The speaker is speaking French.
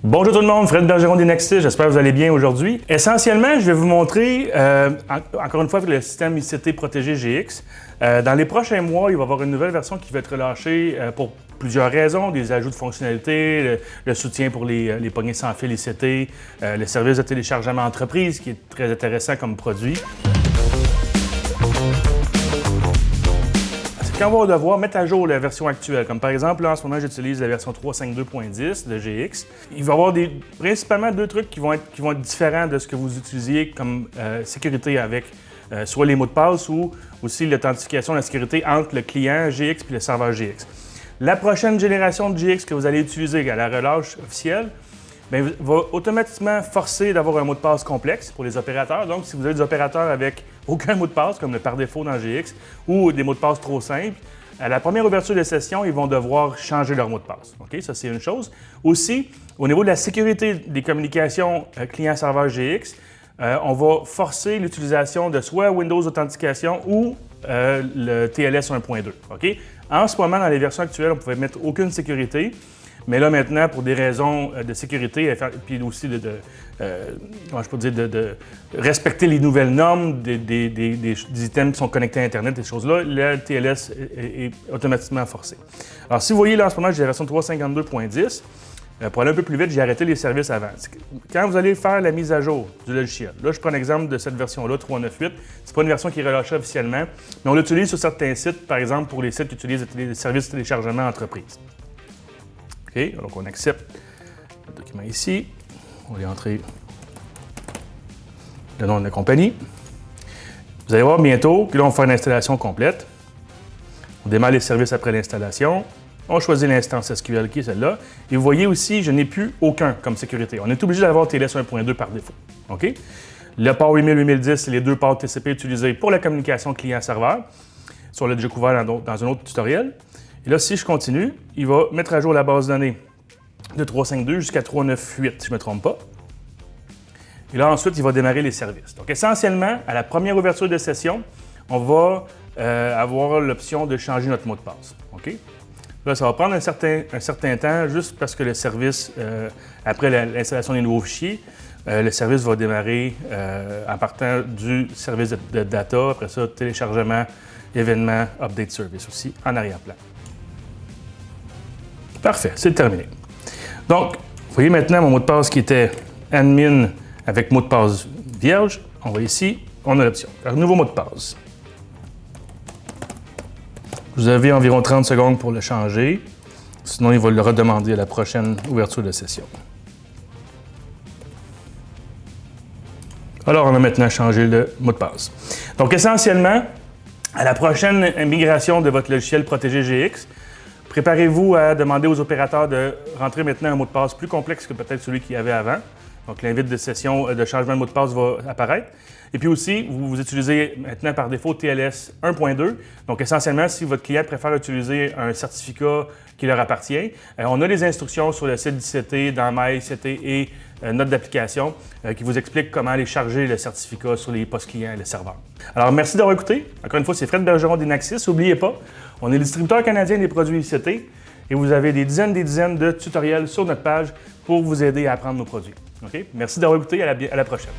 Bonjour tout le monde, Fred Bergeron d'Inexis, j'espère que vous allez bien aujourd'hui. Essentiellement, je vais vous montrer, encore une fois, le système ICT Protégé GX. Dans les prochains mois, il va y avoir une nouvelle version qui va être relâchée pour plusieurs raisons, des ajouts de fonctionnalités, le soutien pour les poignées sans fil ICT, le service de téléchargement entreprise qui est très intéressant comme produit. Quand on va devoir mettre à jour la version actuelle, comme par exemple, là, en ce moment, j'utilise la version 3.5.2.10 de GX, il va y avoir principalement deux trucs qui vont être différents de ce que vous utilisiez comme sécurité avec soit les mots de passe ou aussi l'authentification de la sécurité entre le client GX et le serveur GX. La prochaine génération de GX que vous allez utiliser à la relâche officielle, bien, va automatiquement forcer d'avoir un mot de passe complexe pour les opérateurs. Donc, si vous avez des opérateurs avec aucun mot de passe, comme le par défaut dans GX, ou des mots de passe trop simples, à la première ouverture de session, ils vont devoir changer leur mot de passe. OK? Ça, c'est une chose. Aussi, au niveau de la sécurité des communications client-serveur GX, on va forcer l'utilisation de soit Windows Authentication ou le TLS 1.2. OK? En ce moment, dans les versions actuelles, on ne pouvait mettre aucune sécurité. Mais là, maintenant, pour des raisons de sécurité, et puis aussi de respecter les nouvelles normes des items qui sont connectés à Internet, ces choses-là, le TLS est automatiquement forcé. Alors, si vous voyez, là, en ce moment, j'ai la version 3.52.10. Pour aller un peu plus vite, j'ai arrêté les services avant. Quand vous allez faire la mise à jour du logiciel, là, je prends l'exemple de cette version-là, 3.9.8. C'est pas une version qui est relâchée officiellement, mais on l'utilise sur certains sites, par exemple, pour les sites qui utilisent les services de téléchargement entreprise. OK, donc on accepte le document ici. On va y entrer le nom de la compagnie. Vous allez voir bientôt que là, on va faire une installation complète. On démarre les services après l'installation. On choisit l'instance SQL qui est celle-là. Et vous voyez aussi, je n'ai plus aucun comme sécurité. On est obligé d'avoir TLS 1.2 par défaut. OK? Le port 8000-8010, c'est les deux ports TCP utilisés pour la communication client-serveur. Ça, on l'a déjà couvert dans un autre tutoriel. Et là, si je continue, il va mettre à jour la base de données de 3.5.2 jusqu'à 3.9.8, si je ne me trompe pas. Et là, ensuite, il va démarrer les services. Donc, essentiellement, à la première ouverture de session, on va avoir l'option de changer notre mot de passe. OK? Là, ça va prendre un certain temps, juste parce que le service, après l'installation des nouveaux fichiers, le service va démarrer en partant du service de data, après ça, téléchargement, événement, update service aussi, en arrière-plan. Parfait, c'est terminé. Donc, vous voyez maintenant mon mot de passe qui était admin avec mot de passe vierge. On va ici, on a l'option. Un nouveau mot de passe. Vous avez environ 30 secondes pour le changer. Sinon, il va le redemander à la prochaine ouverture de session. Alors, on a maintenant changé le mot de passe. Donc, essentiellement, à la prochaine migration de votre logiciel Protégé GX, préparez-vous à demander aux opérateurs de rentrer maintenant un mot de passe plus complexe que peut-être celui qu'il y avait avant. Donc, l'invite de session de changement de mot de passe va apparaître. Et puis aussi, vous utilisez maintenant par défaut TLS 1.2. Donc, essentiellement, si votre client préfère utiliser un certificat qui leur appartient, on a les instructions sur le site d'ICT, dans MyICT et note d'application qui vous expliquent comment aller charger le certificat sur les postes clients et les serveurs. Alors, merci d'avoir écouté. Encore une fois, c'est Fred Bergeron d'Inexis. N'oubliez pas, on est le distributeur canadien des produits ICT et vous avez des dizaines de tutoriels sur notre page pour vous aider à apprendre nos produits. OK? Merci d'avoir écouté. À la prochaine.